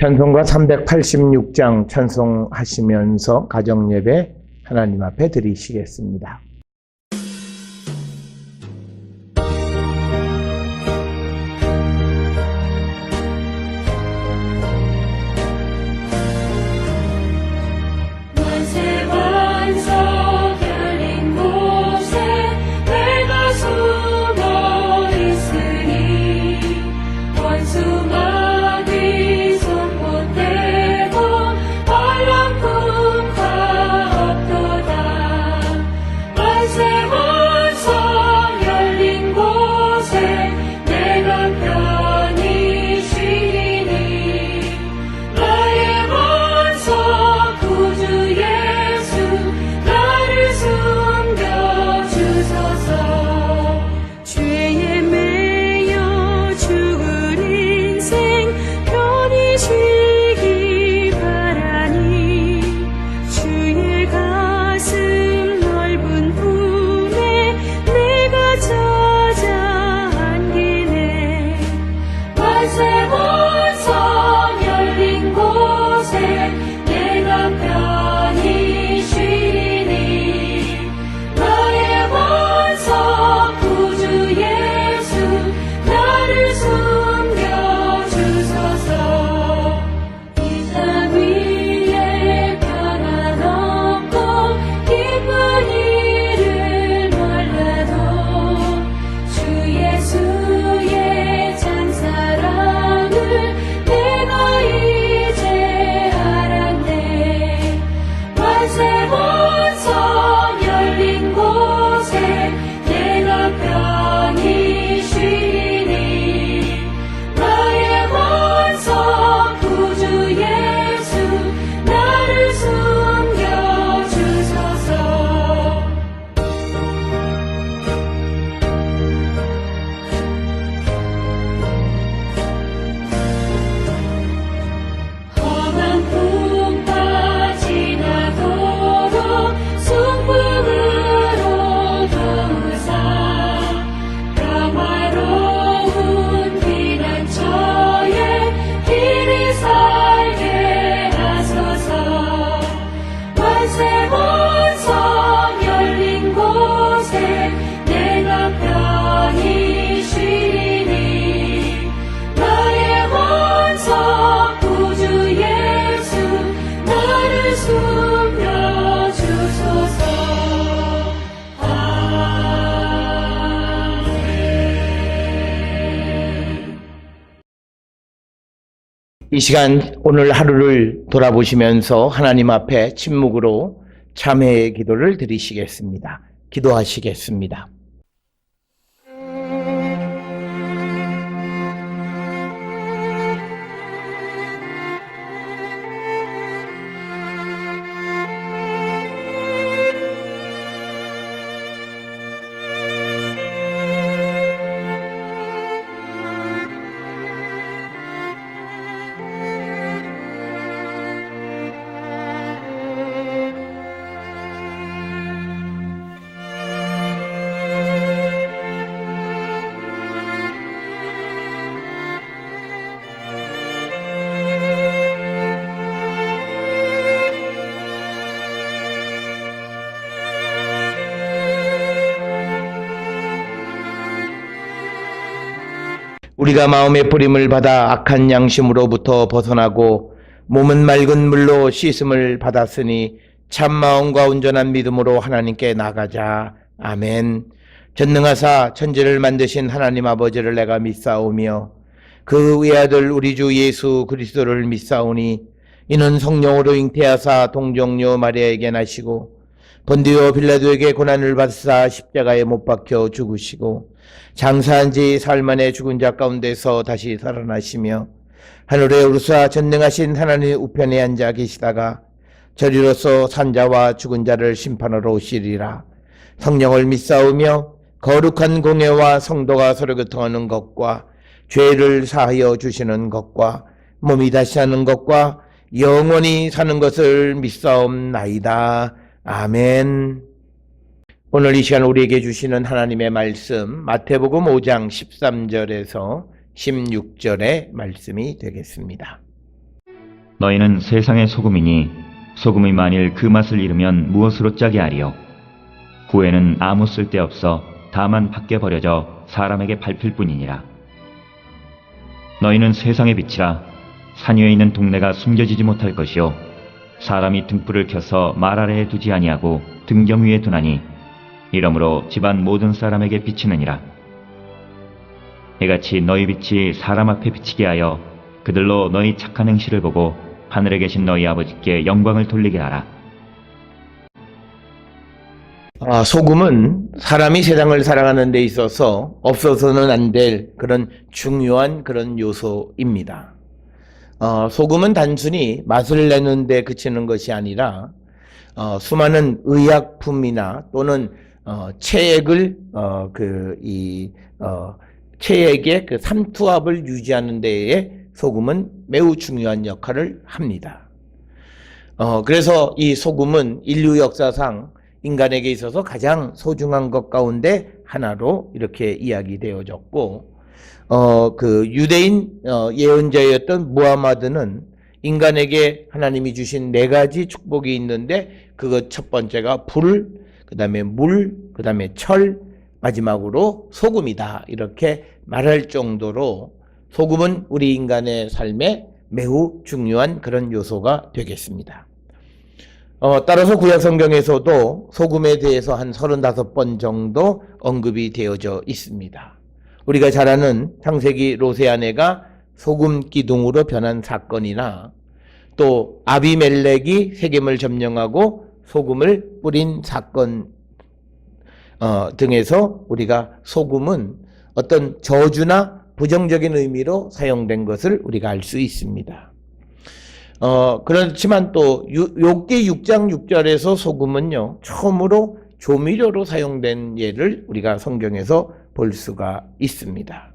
찬송가 386장 찬송하시면서 가정예배 하나님 앞에 드리시겠습니다. 이 시간 오늘 하루를 돌아보시면서 하나님 앞에 침묵으로 참회의 기도를 드리시겠습니다. 기도하시겠습니다. 우리가 마음의 뿌림을 받아 악한 양심으로부터 벗어나고 몸은 맑은 물로 씻음을 받았으니 참 마음과 온전한 믿음으로 하나님께 나가자. 아멘. 전능하사 천지를 만드신 하나님 아버지를 내가 믿사오며 그 외아들 우리 주 예수 그리스도를 믿사오니 이는 성령으로 잉태하사 동정녀 마리아에게 나시고 본디오 빌라도에게 고난을 받으사 십자가에 못 박혀 죽으시고 장사한 지 사흘 만에 죽은 자 가운데서 다시 살아나시며 하늘에 오르사 전능하신 하나님 우편에 앉아 계시다가 저리로서 산자와 죽은 자를 심판하러 오시리라. 성령을 믿사오며 거룩한 공예와 성도가 서로 교통하는 것과 죄를 사하여 주시는 것과 몸이 다시 사는 것과 영원히 사는 것을 믿사옵나이다. 아멘. 오늘 이 시간 우리에게 주시는 하나님의 말씀 마태복음 5장 13절에서 16절의 말씀이 되겠습니다. 너희는 세상의 소금이니 소금이 만일 그 맛을 잃으면 무엇으로 짜게 하리요? 구에는 아무 쓸데없어 다만 밖에 버려져 사람에게 밟힐 뿐이니라. 너희는 세상의 빛이라. 산 위에 있는 동네가 숨겨지지 못할 것이요 사람이 등불을 켜서 말 아래에 두지 아니하고 등경 위에 두나니 이러므로 집안 모든 사람에게 비치느니라. 이같이 너희 빛이 사람 앞에 비치게 하여 그들로 너희 착한 행실을 보고 하늘에 계신 너희 아버지께 영광을 돌리게 하라. 소금은 사람이 세상을 살아가는 데 있어서 없어서는 안 될 그런 중요한 그런 요소입니다. 소금은 단순히 맛을 내는 데 그치는 것이 아니라 수많은 의약품이나 또는 체액을 체액의 그 삼투압을 유지하는 데에 소금은 매우 중요한 역할을 합니다. 그래서 이 소금은 인류 역사상 인간에게 있어서 가장 소중한 것 가운데 하나로 이렇게 이야기되어졌고, 그 유대인 예언자였던 무하마드는 인간에게 하나님이 주신 4가지 축복이 있는데 그것 첫 번째가 불, 그 다음에 물, 그 다음에 철, 마지막으로 소금이다 이렇게 말할 정도로 소금은 우리 인간의 삶에 매우 중요한 그런 요소가 되겠습니다. 따라서 구약 성경에서도 소금에 대해서 한 35번 정도 언급이 되어져 있습니다. 우리가 잘 아는 창세기 롯의 아내가 소금 기둥으로 변한 사건이나 또 아비멜렉이 세겜을 점령하고 소금을 뿌린 사건 등에서 우리가 소금은 어떤 저주나 부정적인 의미로 사용된 것을 우리가 알 수 있습니다. 그렇지만 또 욥기 6장 6절에서 소금은요 처음으로 조미료로 사용된 예를 우리가 성경에서 볼 수가 있습니다.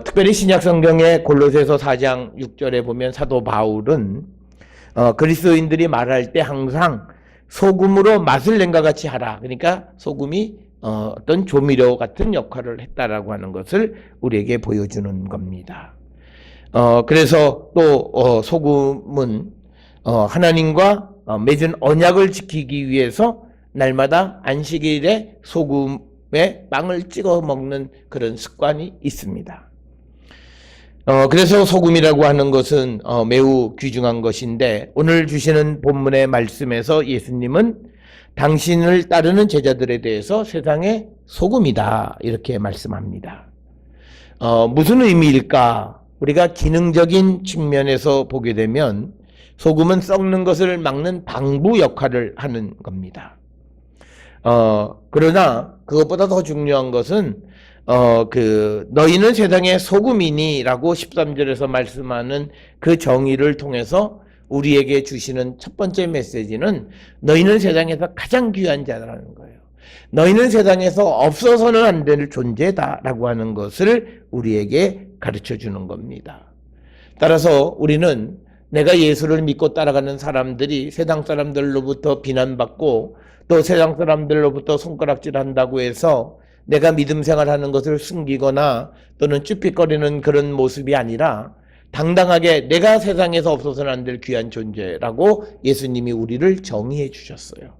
특별히 신약 성경의 골로새서 4장 6절에 보면 사도 바울은 그리스도인들이 말할 때 항상 소금으로 맛을 낸과 같이 하라. 그러니까 소금이 어떤 조미료 같은 역할을 했다라고 하는 것을 우리에게 보여주는 겁니다. 그래서 또 소금은 하나님과 맺은 언약을 지키기 위해서 날마다 안식일에 소금에 빵을 찍어 먹는 그런 습관이 있습니다. 그래서 소금이라고 하는 것은 매우 귀중한 것인데 오늘 주시는 본문의 말씀에서 예수님은 당신을 따르는 제자들에 대해서 세상의 소금이다 이렇게 말씀합니다. 무슨 의미일까? 우리가 기능적인 측면에서 보게 되면 소금은 썩는 것을 막는 방부 역할을 하는 겁니다. 그러나 그것보다 더 중요한 것은 너희는 세상의 소금이니 라고 13절에서 말씀하는 그 정의를 통해서 우리에게 주시는 첫 번째 메시지는 너희는 세상에서 가장 귀한 자라는 거예요. 너희는 세상에서 없어서는 안 될 존재다라고 하는 것을 우리에게 가르쳐 주는 겁니다. 따라서 우리는 내가 예수를 믿고 따라가는 사람들이 세상 사람들로부터 비난받고 또 세상 사람들로부터 손가락질한다고 해서 내가 믿음 생활하는 것을 숨기거나 또는 쭈삣거리는 그런 모습이 아니라 당당하게 내가 세상에서 없어서는 안 될 귀한 존재라고 예수님이 우리를 정의해 주셨어요.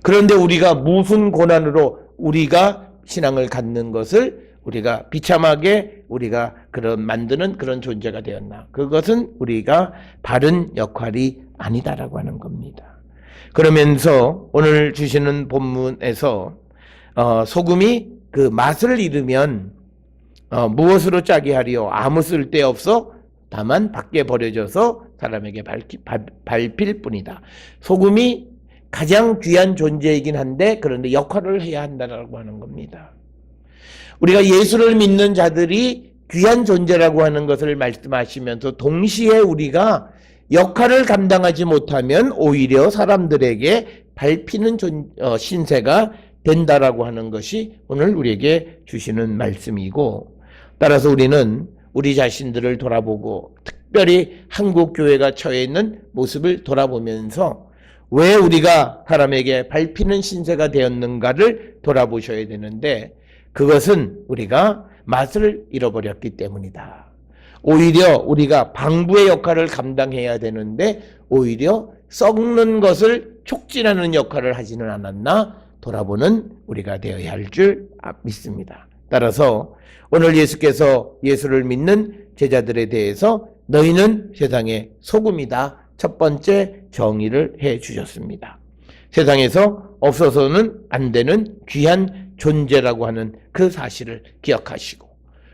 그런데 우리가 무슨 고난으로 우리가 신앙을 갖는 것을 우리가 비참하게 우리가 만드는 그런 존재가 되었나? 그것은 우리가 바른 역할이 아니다라고 하는 겁니다. 그러면서 오늘 주시는 본문에서 소금이 그 맛을 잃으면 무엇으로 짜게 하리요? 아무 쓸데없어 다만 밖에 버려져서 사람에게 밟힐 뿐이다. 소금이 가장 귀한 존재이긴 한데 그런데 역할을 해야 한다라고 하는 겁니다. 우리가 예수를 믿는 자들이 귀한 존재라고 하는 것을 말씀하시면서 동시에 우리가 역할을 감당하지 못하면 오히려 사람들에게 밟히는 신세가 된다라고 하는 것이 오늘 우리에게 주시는 말씀이고, 따라서 우리는 우리 자신들을 돌아보고 특별히 한국 교회가 처해 있는 모습을 돌아보면서 왜 우리가 사람에게 밟히는 신세가 되었는가를 돌아보셔야 되는데, 그것은 우리가 맛을 잃어버렸기 때문이다. 오히려 우리가 방부의 역할을 감당해야 되는데 오히려 썩는 것을 촉진하는 역할을 하지는 않았나 돌아보는 우리가 되어야 할 줄 믿습니다. 따라서 오늘 예수께서 예수를 믿는 제자들에 대해서 너희는 세상의 소금이다. 첫 번째 정의를 해 주셨습니다. 세상에서 없어서는 안 되는 귀한 존재라고 하는 그 사실을 기억하시고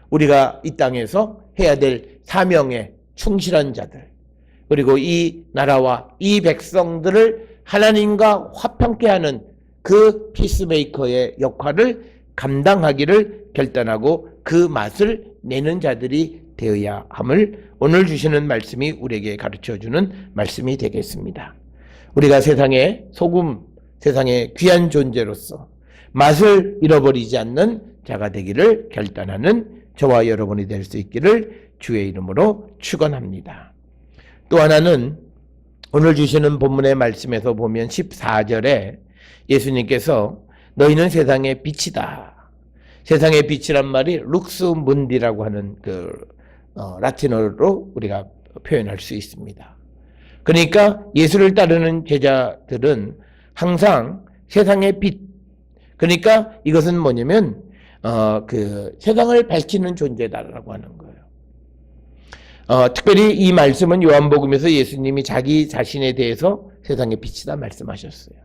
우리가 이 땅에서 해야 될 사명에 충실한 자들 그리고 이 나라와 이 백성들을 하나님과 화평케 하는 그 피스메이커의 역할을 감당하기를 결단하고 그 맛을 내는 자들이 되어야 함을 오늘 주시는 말씀이 우리에게 가르쳐주는 말씀이 되겠습니다. 우리가 세상의 소금, 세상의 귀한 존재로서 맛을 잃어버리지 않는 자가 되기를 결단하는 저와 여러분이 될 수 있기를 주의 이름으로 축원합니다. 또 하나는 오늘 주시는 본문의 말씀에서 보면 14절에 예수님께서 너희는 세상의 빛이다. 세상의 빛이란 말이 룩스 문디라고 하는 라틴어로 우리가 표현할 수 있습니다. 그러니까 예수를 따르는 제자들은 항상 세상의 빛. 그러니까 이것은 뭐냐면 세상을 밝히는 존재다라고 하는 거예요. 특별히 이 말씀은 요한복음에서 예수님이 자기 자신에 대해서 세상의 빛이다 말씀하셨어요.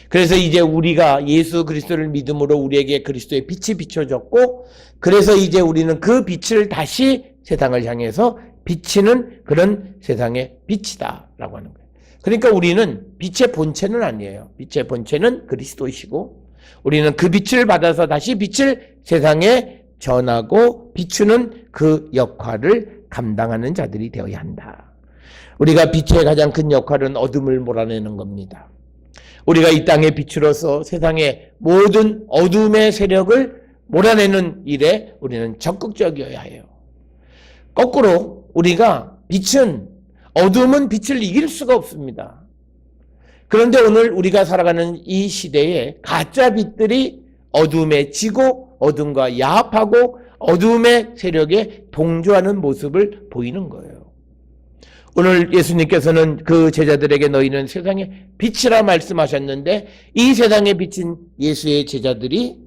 그래서 이제 우리가 예수 그리스도를 믿음으로 우리에게 그리스도의 빛이 비춰졌고 그래서 이제 우리는 그 빛을 다시 세상을 향해서 비치는 그런 세상의 빛이다라고 하는 거예요. 그러니까 우리는 빛의 본체는 아니에요. 빛의 본체는 그리스도이시고 우리는 그 빛을 받아서 다시 빛을 세상에 전하고 비추는 그 역할을 감당하는 자들이 되어야 한다. 우리가 빛의 가장 큰 역할은 어둠을 몰아내는 겁니다. 우리가 이 땅의 빛으로서 세상의 모든 어둠의 세력을 몰아내는 일에 우리는 적극적이어야 해요. 거꾸로 우리가 어둠은 빛을 이길 수가 없습니다. 그런데 오늘 우리가 살아가는 이 시대에 가짜 빛들이 어둠에 지고 어둠과 야합하고 어둠의 세력에 동조하는 모습을 보이는 거예요. 오늘 예수님께서는 그 제자들에게 너희는 세상의 빛이라 말씀하셨는데 이 세상에 비친 예수의 제자들이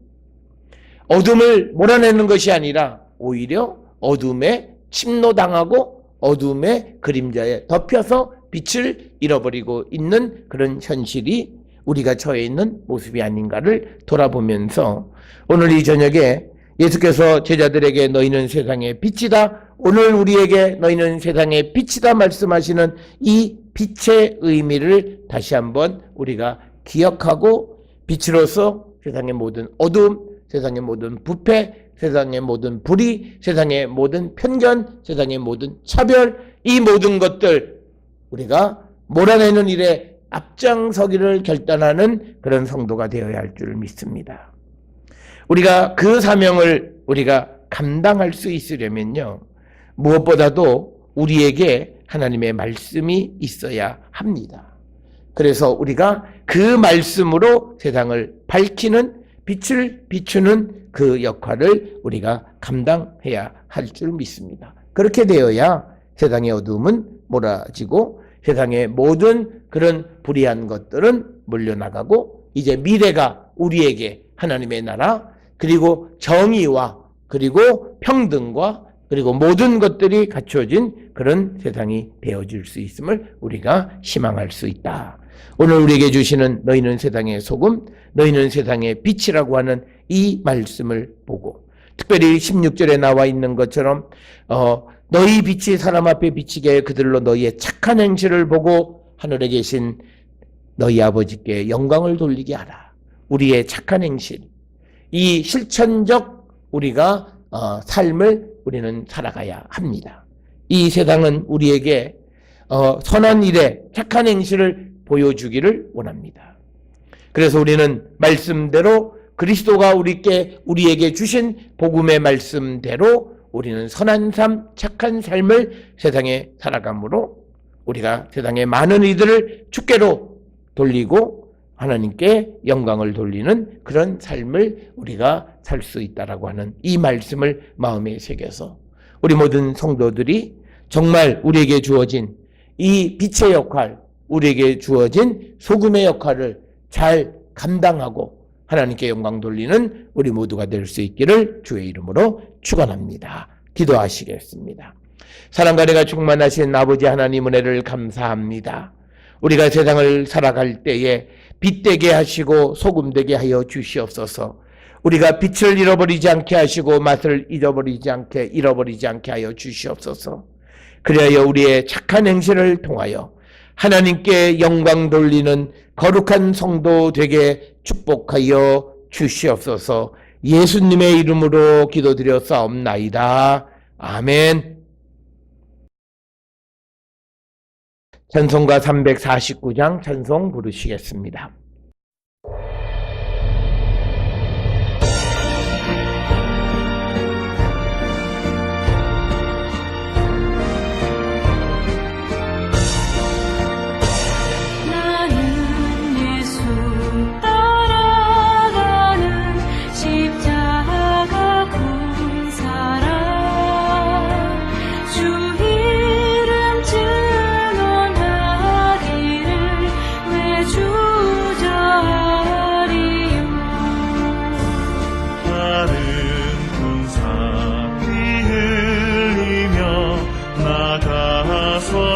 어둠을 몰아내는 것이 아니라 오히려 어둠에 침노당하고 어둠의 그림자에 덮여서 빛을 잃어버리고 있는 그런 현실이 우리가 처해 있는 모습이 아닌가를 돌아보면서 오늘 이 저녁에 예수께서 제자들에게 너희는 세상의 빛이다. 오늘 우리에게 너희는 세상의 빛이다 말씀하시는 이 빛의 의미를 다시 한번 우리가 기억하고 빛으로서 세상의 모든 어둠, 세상의 모든 부패, 세상의 모든 불의, 세상의 모든 편견, 세상의 모든 차별, 이 모든 것들 우리가 몰아내는 일에 앞장서기를 결단하는 그런 성도가 되어야 할 줄 믿습니다. 우리가 그 사명을 우리가 감당할 수 있으려면요, 무엇보다도 우리에게 하나님의 말씀이 있어야 합니다. 그래서 우리가 그 말씀으로 세상을 밝히는 빛을 비추는 그 역할을 우리가 감당해야 할 줄 믿습니다. 그렇게 되어야 세상의 어둠은 몰아지고 세상의 모든 그런 불의한 것들은 물려나가고 이제 미래가 우리에게 하나님의 나라 그리고 정의와 그리고 평등과 그리고 모든 것들이 갖춰진 그런 세상이 되어질 수 있음을 우리가 희망할 수 있다. 오늘 우리에게 주시는 너희는 세상의 소금, 너희는 세상의 빛이라고 하는 이 말씀을 보고 특별히 16절에 나와 있는 것처럼 너희 빛이 사람 앞에 비치게 하여 그들로 너희의 착한 행실을 보고 하늘에 계신 너희 아버지께 영광을 돌리게 하라. 우리의 착한 행실, 이 실천적 우리가 삶을 우리는 살아가야 합니다. 이 세상은 우리에게 선한 일에 착한 행실을 보여주기를 원합니다. 그래서 우리는 말씀대로 그리스도가 우리에게 주신 복음의 말씀대로 우리는 선한 삶, 착한 삶을 세상에 살아감으로 우리가 세상의 많은 이들을 주께로 돌리고 하나님께 영광을 돌리는 그런 삶을 우리가 살 수 있다라고 하는 이 말씀을 마음에 새겨서 우리 모든 성도들이 정말 우리에게 주어진 이 빛의 역할, 우리에게 주어진 소금의 역할을 잘 감당하고 하나님께 영광 돌리는 우리 모두가 될 수 있기를 주의 이름으로 축원합니다. 기도하시겠습니다. 사랑과 은혜가 충만하신 아버지 하나님 은혜를 감사합니다. 우리가 세상을 살아갈 때에 빛되게 하시고 소금되게 하여 주시옵소서. 우리가 빛을 잃어버리지 않게 하시고 맛을 잃어버리지 않게 하여 주시옵소서. 그리하여 우리의 착한 행실을 통하여 하나님께 영광 돌리는 거룩한 성도 되게 축복하여 주시옵소서. 예수님의 이름으로 기도드렸사옵나이다. 아멘. 찬송가 349장 찬송 부르시겠습니다.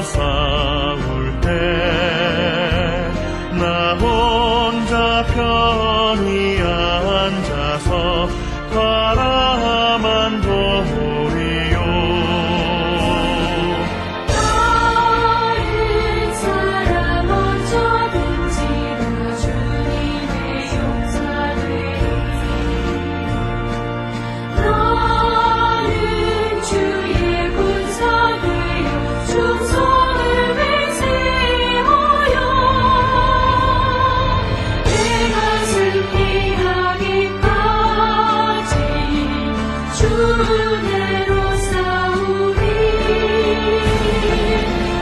싸울 때 나 혼자 편히 앉아서 바라만 보리요. 다른 사람 어쩌든지 다 주님의 용사되리. 너는 주의 군사 되어 충성을 맹세하여 내가 승리하기까지 주대로 싸우리.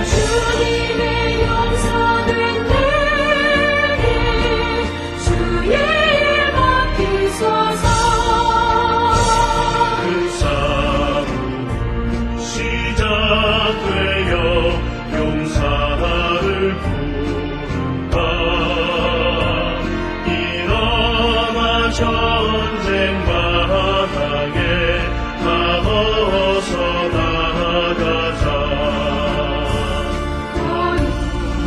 주님의 용사된 내게 주의 일 맡기소서. 그 싸움 시작되어 용사를 부른다. 일어나 전쟁 바닥에 다 어서 나가자.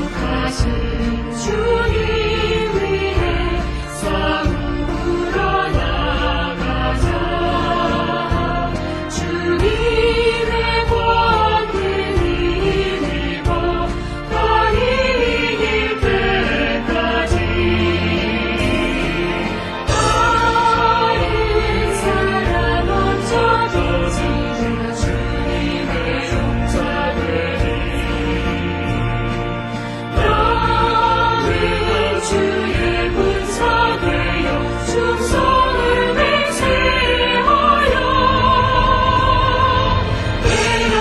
거룩하신 주님 위해 싸움으로 나가자. 주님의 권능 힘입어 더 이길 때까지. 다른 사람 어쩌든지 다 주님의 용사되리. 너는 주의 군사 되어 충성을 맹세하여 내가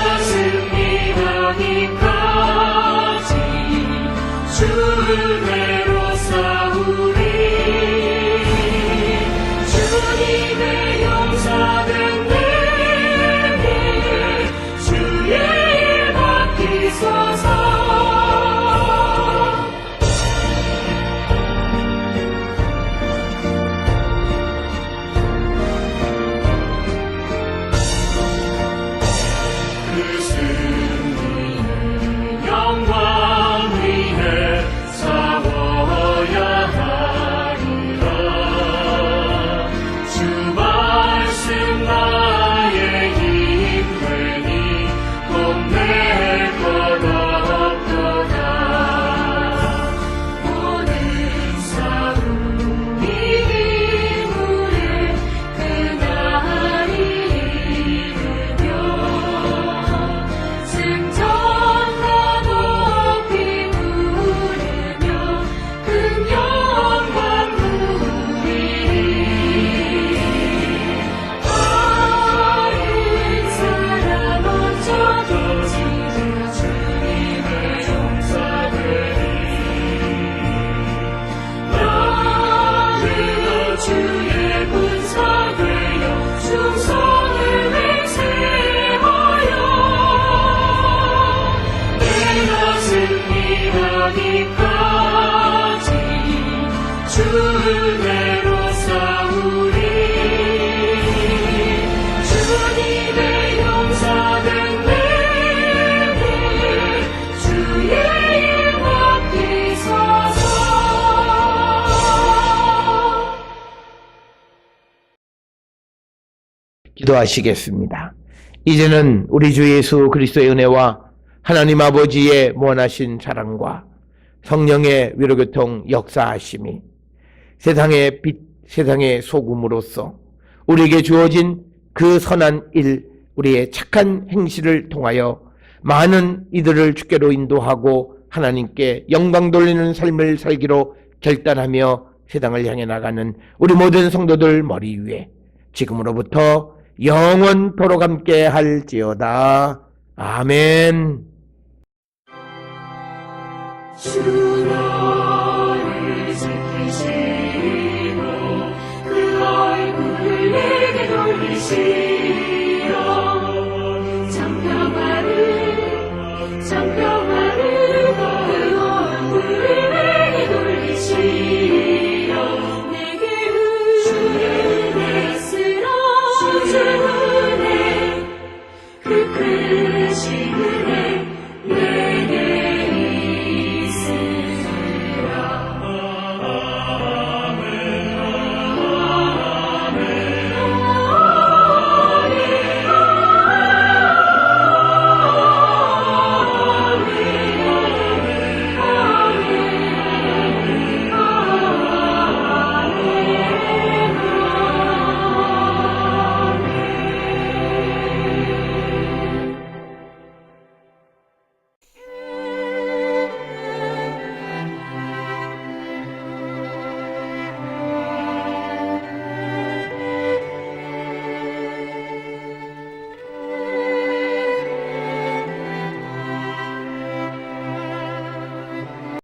승리하기까지 주대로 싸우리. 주님의 용사된 내게 주의 일 맡기소서. 그 승리의 영광 위에 싸워야 하리라. 주 말씀 나 기도하시겠습니다. 이제는 우리 주 예수 그리스도의 은혜와 하나님 아버지의 무한하신 사랑과 성령의 위로교통 역사하심이 세상의 빛, 세상의 소금으로서 우리에게 주어진 그 선한 일, 우리의 착한 행실을 통하여 많은 이들을 주께로 인도하고 하나님께 영광 돌리는 삶을 살기로 결단하며 세상을 향해 나가는 우리 모든 성도들 머리 위에 지금으로부터 영원토록 함께 할지어다. 아멘. 주 너를 지키시고 그 얼굴을 내게 돌리시고